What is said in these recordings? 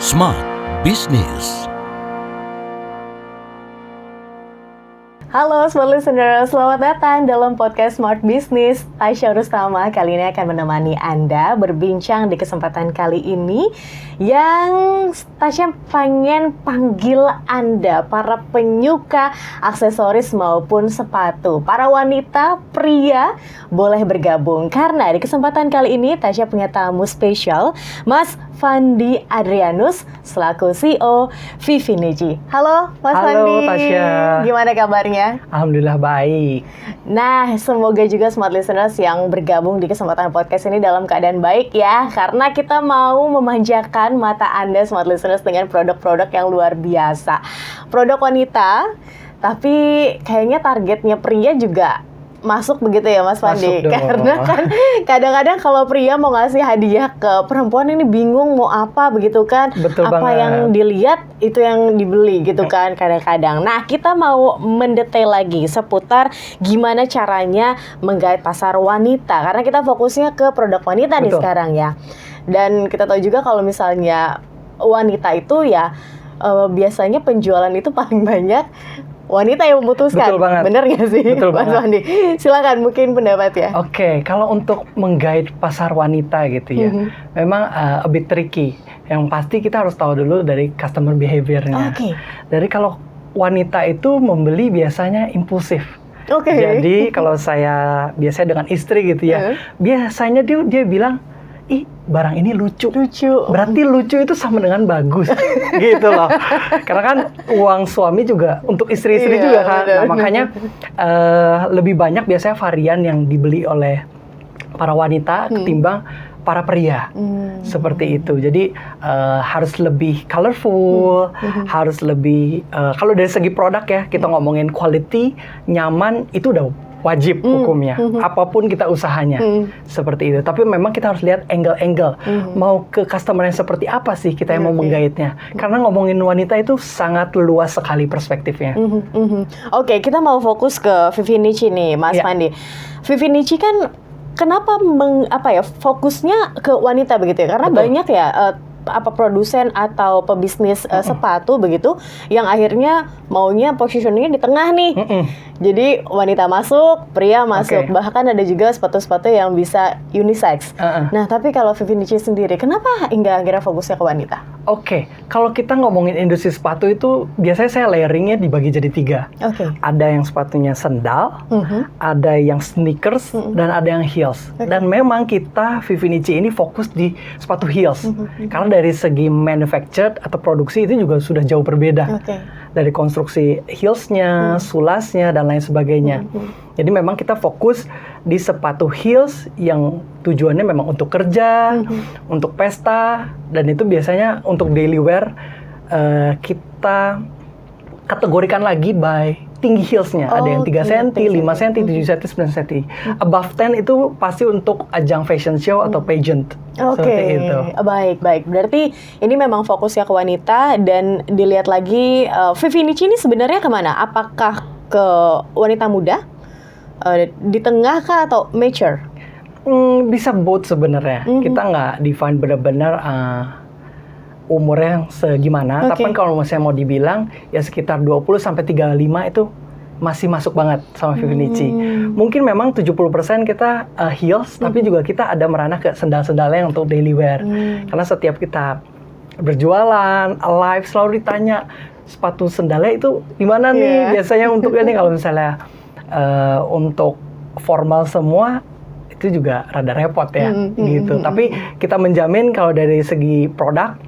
Smart Business. Halo Smart Listener, selamat datang dalam podcast Smart Business. Tasya Rustama kali ini akan menemani Anda berbincang di kesempatan kali ini yang Tasya pengen panggil Anda, para penyuka aksesoris maupun sepatu. Para wanita, pria, boleh bergabung. Karena di kesempatan kali ini Tasya punya tamu spesial, Mas Fandi Adrianus, selaku CEO Vivinici. Halo Mas Fandi. Halo Tasya. Gimana kabarnya? Alhamdulillah baik. Nah, semoga juga Smart Listeners yang bergabung di kesempatan podcast ini dalam keadaan baik ya. Karena kita mau memanjakan mata Anda Smart Listeners dengan produk-produk yang luar biasa. Produk wanita, tapi kayaknya targetnya pria juga masuk begitu ya Mas Fandi. Karena kan kadang-kadang kalau pria mau ngasih hadiah ke perempuan ini bingung mau apa begitu kan. Betul apa banget. yang dilihat itu yang dibeli gitu kan kadang-kadang. Nah, kita mau mendetail lagi seputar gimana caranya menggait pasar wanita. Karena kita fokusnya ke produk wanita nih sekarang ya. Dan kita tahu juga kalau misalnya wanita itu ya biasanya penjualan itu paling banyak wanita yang memutuskan. Betul banget. Bener nggak sih, Betul Mas banget. Wandi? Silakan mungkin pendapat ya. Oke, kalau untuk menggait pasar wanita gitu ya, memang a bit tricky. Yang pasti kita harus tahu dulu dari customer behavior-nya. Oke. Dari kalau wanita itu membeli biasanya impulsif. Oke. Jadi kalau saya biasanya dengan istri gitu ya, biasanya dia bilang, ih barang ini lucu. Berarti lucu itu sama dengan bagus gitu loh. Karena kan uang suami juga untuk istri-istri juga kan. Nah, makanya lebih banyak biasanya varian yang dibeli oleh para wanita ketimbang para pria. Seperti itu. Jadi harus lebih colorful, harus lebih kalau dari segi produk ya, kita ngomongin quality, nyaman itu udah wajib hukumnya, apapun kita usahanya, seperti itu. Tapi memang kita harus lihat angle-angle, mau ke customer yang seperti apa sih kita yang mau menggaitnya. Karena ngomongin wanita itu sangat luas sekali perspektifnya. Oke, kita mau fokus ke Vivinici nih, Mas Fandi. Vivinici kan kenapa fokusnya ke wanita begitu ya? Karena banyak ya produsen atau pebisnis sepatu begitu yang akhirnya maunya positioningnya di tengah nih. Jadi wanita masuk, pria masuk. Bahkan ada juga sepatu-sepatu yang bisa unisex. Nah, tapi kalau Vivinici sendiri, kenapa hingga akhirnya fokusnya ke wanita? Oke, kalau kita ngomongin industri sepatu itu biasanya saya layeringnya dibagi jadi 3. Ada yang sepatunya sendal, ada yang sneakers, dan ada yang heels. Dan memang kita Vivinici ini fokus di sepatu heels. Karena dari segi manufactured atau produksi itu juga sudah jauh berbeda. Dari konstruksi heelsnya, sulasnya, dan lain sebagainya. Jadi memang kita fokus di sepatu heels yang tujuannya memang untuk kerja, untuk pesta, dan itu biasanya untuk daily wear kita kategorikan lagi by tinggi heelsnya. Ada yang 3 cm, 5 cm, 7 cm, 9 cm. Above 10 itu pasti untuk ajang fashion show atau pageant. Seperti itu. Baik. Berarti ini memang fokusnya ke wanita dan dilihat lagi Vivinici ini sebenarnya kemana? Apakah ke wanita muda? Di tengah kah atau mature? Bisa both sebenarnya. Kita nggak define benar-benar umurnya segimana. Tapi kalau saya mau dibilang ya sekitar 20 sampai 35 itu masih masuk banget sama Vivinici. Mungkin memang 70% kita heels, tapi juga kita ada meranah ke sendal-sendalnya untuk daily wear. Karena setiap kita berjualan, live selalu ditanya sepatu sendalnya itu di mana nih biasanya untuk ini. Kalau misalnya untuk formal semua itu juga rada repot ya gitu. Tapi kita menjamin kalau dari segi produk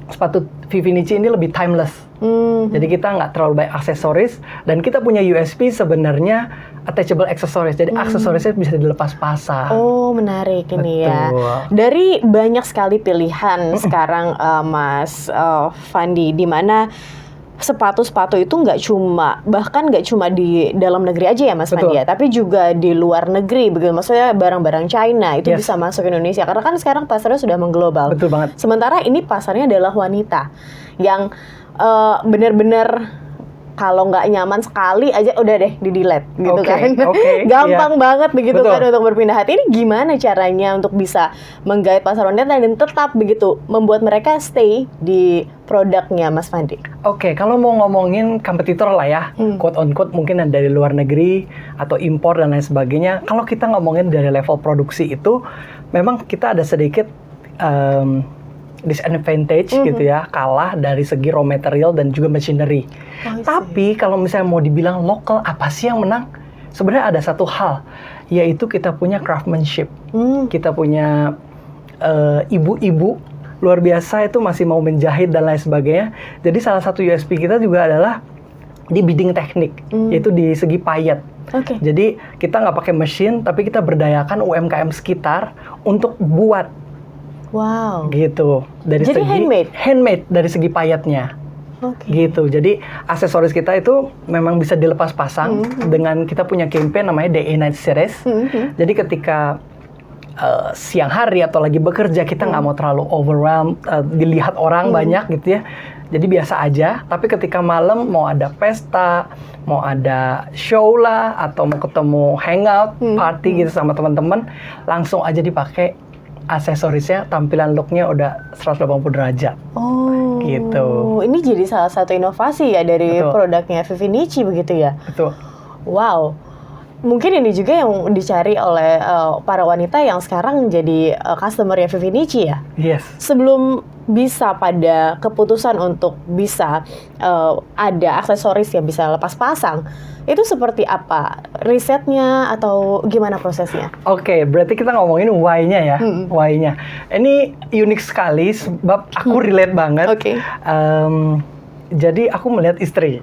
sepatu Vivinici ini lebih timeless. Jadi kita nggak terlalu banyak aksesoris dan kita punya USP sebenarnya attachable accessories. Jadi aksesorisnya bisa dilepas pasang. Oh, menarik ini ya. Dari banyak sekali pilihan sekarang Mas Fandi, di mana sepatu-sepatu itu bahkan nggak cuma di dalam negeri aja ya Mas Fandi ya, tapi juga di luar negeri begitu. Maksudnya barang-barang China itu bisa masuk Indonesia karena kan sekarang pasarnya sudah mengglobal. Betul banget. Sementara ini pasarnya adalah wanita yang benar-benar kalau nggak nyaman sekali aja udah deh di delete gitu kan. Gampang iya. banget begitu. Betul. Kan untuk berpindah hati. Ini gimana caranya untuk bisa menggait pasar wanita dan tetap begitu membuat mereka stay di produknya Mas Fandi? Oke, kalau mau ngomongin kompetitor lah ya, quote on quote mungkin dari luar negeri atau impor dan lain sebagainya. Kalau kita ngomongin dari level produksi itu, memang kita ada sedikit disadvantage gitu ya, kalah dari segi raw material dan juga machinery. Tapi kalau misalnya mau dibilang lokal, apa sih yang menang? Sebenarnya ada satu hal, yaitu kita punya craftsmanship. Kita punya ibu-ibu luar biasa itu masih mau menjahit dan lain sebagainya. Jadi salah satu USP kita juga adalah di bidding teknik, yaitu di segi payet. Jadi kita nggak pakai mesin, tapi kita berdayakan UMKM sekitar untuk buat. Wow. Gitu. Dari jadi segi handmade dari segi payetnya. Gitu. Jadi aksesoris kita itu memang bisa dilepas pasang dengan kita punya campaign namanya Day and Night Series. Jadi ketika siang hari atau lagi bekerja kita nggak mau terlalu overwhelmed, dilihat orang banyak gitu ya. Jadi biasa aja. Tapi ketika malam mau ada pesta, mau ada show lah, atau mau ketemu hangout, party gitu sama teman-teman, langsung aja dipakai aksesorisnya, tampilan looknya udah 180 derajat. Gitu. Ini jadi salah satu inovasi ya dari produknya Vivinici begitu ya? Betul. Wow. Mungkin ini juga yang dicari oleh para wanita yang sekarang jadi customer-nya Vivinici ya? Yes. Sebelum bisa pada keputusan untuk bisa ada aksesoris yang bisa lepas pasang, itu seperti apa? Risetnya atau gimana prosesnya? Oke, berarti kita ngomongin why-nya ya. Why-nya. Ini unik sekali sebab aku relate banget. Jadi aku melihat istri.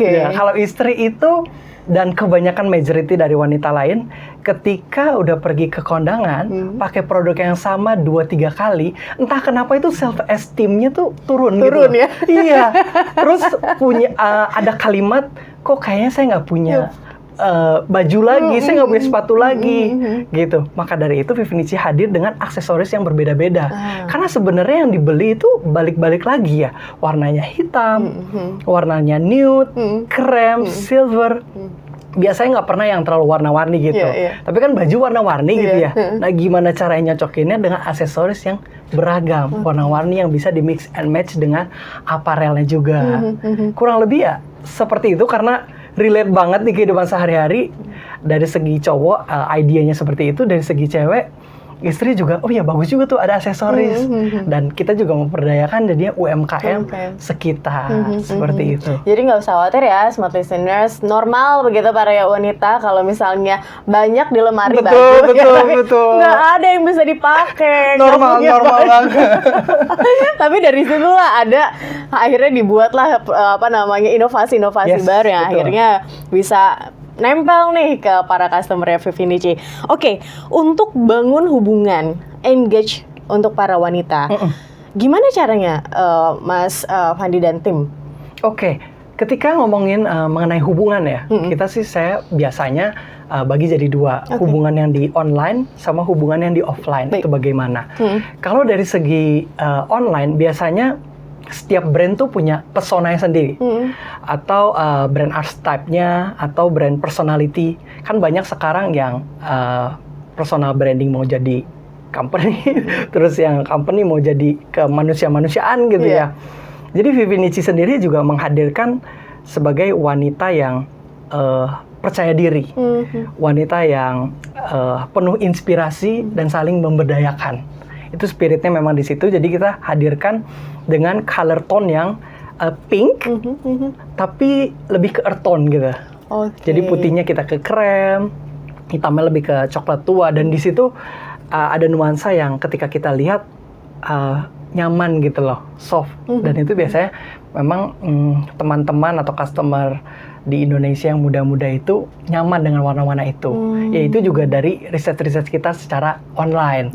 Ya, kalau istri itu dan kebanyakan majority dari wanita lain, ketika udah pergi ke kondangan, pakai produk yang sama 2-3 kali, entah kenapa itu self esteem-nya tuh turun gitu. Ya? Iya. Terus punya ada kalimat, kok kayaknya saya nggak punya baju lagi, saya nggak punya sepatu lagi, gitu. Maka dari itu Vivinici hadir dengan aksesoris yang berbeda-beda. Karena sebenarnya yang dibeli itu balik-balik lagi ya, warnanya hitam, warnanya nude, krem, silver. Biasanya nggak pernah yang terlalu warna-warni gitu. Tapi kan baju warna-warni gitu ya. Nah, gimana caranya nyocokinnya dengan aksesoris yang beragam, warna-warni yang bisa di mix and match dengan aparelnya juga. Kurang lebih ya seperti itu, karena relate banget di kehidupan sehari-hari. Dari segi cowok, idenya seperti itu. Dari segi cewek, istri juga, oh ya bagus juga tuh ada aksesoris. Dan kita juga memperdayakan jadinya UMKM sekitar. Seperti itu. Jadi nggak usah khawatir ya, smart listeners. Normal begitu para wanita kalau misalnya banyak di lemari baju. Betul. Nggak ada yang bisa dipakai. Normal banget. Tapi dari situ lah ada, akhirnya dibuatlah inovasi-inovasi baru yang akhirnya bisa nempel nih ke para customer Vivinici. Oke, untuk bangun hubungan, engage untuk para wanita, gimana caranya Mas Fandi dan tim? Oke, ketika ngomongin mengenai hubungan ya, saya biasanya bagi jadi dua, hubungan yang di online sama hubungan yang di offline. Itu bagaimana? Kalau dari segi online, biasanya setiap brand tuh punya personanya sendiri, atau brand archetype-nya, atau brand personality. Kan banyak sekarang yang personal branding mau jadi company, terus yang company mau jadi ke manusia-manusiaan gitu ya. Jadi Vivinici sendiri juga menghadirkan sebagai wanita yang percaya diri, wanita yang penuh inspirasi dan saling memberdayakan. Itu spiritnya memang di situ. Jadi kita hadirkan dengan color tone yang pink, tapi lebih ke earth tone gitu. Jadi putihnya kita ke krem, hitamnya lebih ke coklat tua, dan di situ ada nuansa yang ketika kita lihat nyaman gitu loh, soft. Dan itu biasanya memang teman-teman atau customer di Indonesia yang muda-muda itu nyaman dengan warna-warna itu. Yaitu juga dari riset-riset kita secara online.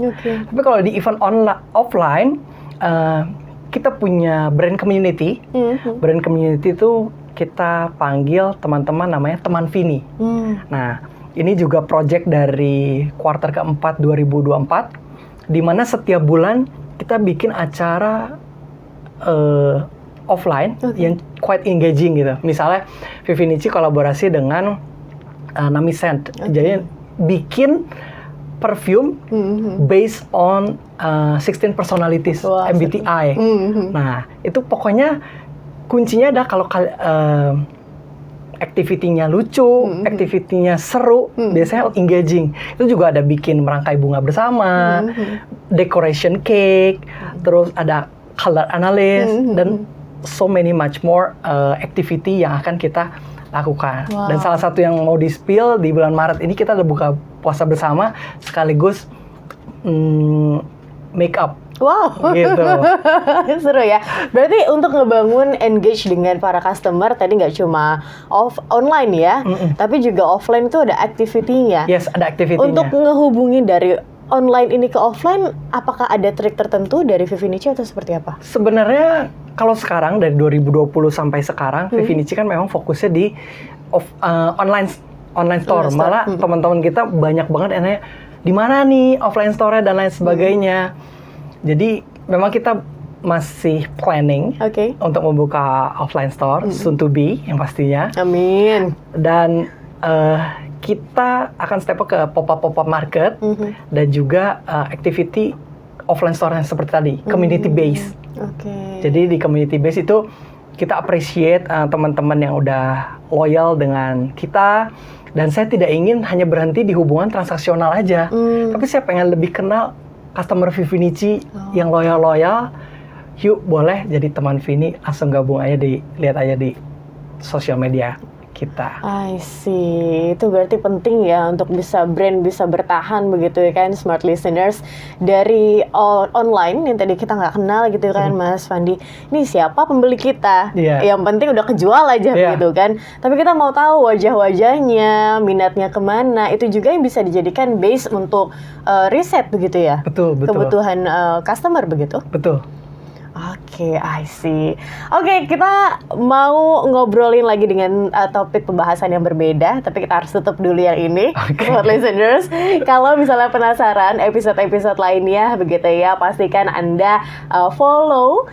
Tapi kalau di event offline, kita punya brand community. Brand community itu kita panggil teman-teman namanya Teman Vini. Nah, ini juga project dari kuartal keempat 2024, di mana setiap bulan kita bikin acara offline yang quite engaging gitu. Misalnya Vivinici kolaborasi dengan Nami Scent. Jadi bikin perfume based on 16 personalities MBTI. Nah, itu pokoknya kuncinya ada kalau activity-nya lucu, activity-nya seru, biasanya engaging. Itu juga ada bikin merangkai bunga bersama, decoration cake, terus ada color analysis, dan so many much more activity yang akan kita lakukan. Dan salah satu yang mau di-spill di bulan Maret ini kita udah buka puasa bersama sekaligus make up. Wow, gitu. Seru ya. Berarti untuk ngebangun engage dengan para customer tadi nggak cuma online ya, tapi juga offline itu ada activity-nya. Yes, ada activity-nya. Untuk ngehubungin dari online ini ke offline, apakah ada trik tertentu dari Vivinici atau seperti apa? Sebenarnya kalau sekarang dari 2020 sampai sekarang, Vivinici kan memang fokusnya di online store. Malah teman-teman kita banyak banget yang nanya, di mana nih offline store dan lain sebagainya. Jadi memang kita masih planning untuk membuka offline store soon to be yang pastinya. Amin. Dan kita akan step up ke pop-up market dan juga activity offline store yang seperti tadi, community base. Jadi di community base itu kita appreciate teman-teman yang udah loyal dengan kita, dan saya tidak ingin hanya berhenti di hubungan transaksional aja, tapi saya pengen lebih kenal customer Vivinici yang loyal. Yuk boleh jadi teman Vini, langsung gabung aja lihat aja di sosial media kita. I see. Itu berarti penting ya untuk brand bisa bertahan begitu ya kan, smart listeners, dari online yang tadi kita nggak kenal gitu kan, Mas Fandi. Ini siapa pembeli kita? Yang penting udah kejual aja begitu kan. Tapi kita mau tahu wajah-wajahnya, minatnya kemana. Itu juga yang bisa dijadikan base untuk riset begitu ya. Betul. Kebutuhan customer begitu. Betul. Oke, I see. Oke, kita mau ngobrolin lagi dengan topik pembahasan yang berbeda, tapi kita harus tutup dulu yang ini. Smart listeners, kalau misalnya penasaran episode-episode lainnya begitu ya, pastikan Anda follow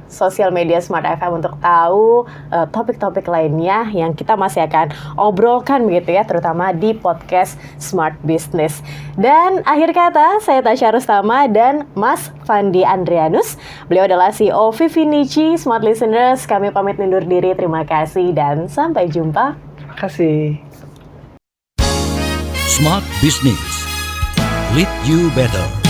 sosial media Smart FM untuk tahu topik-topik lainnya yang kita masih akan obrolkan begitu ya, terutama di podcast Smart Business. Dan akhir kata, saya Tasya Rustama dan Mas Fandi Andrianus. Beliau adalah CEO Vivinici. Smart listeners, kami pamit undur diri. Terima kasih dan sampai jumpa. Terima kasih. Smart Business. Lead you better.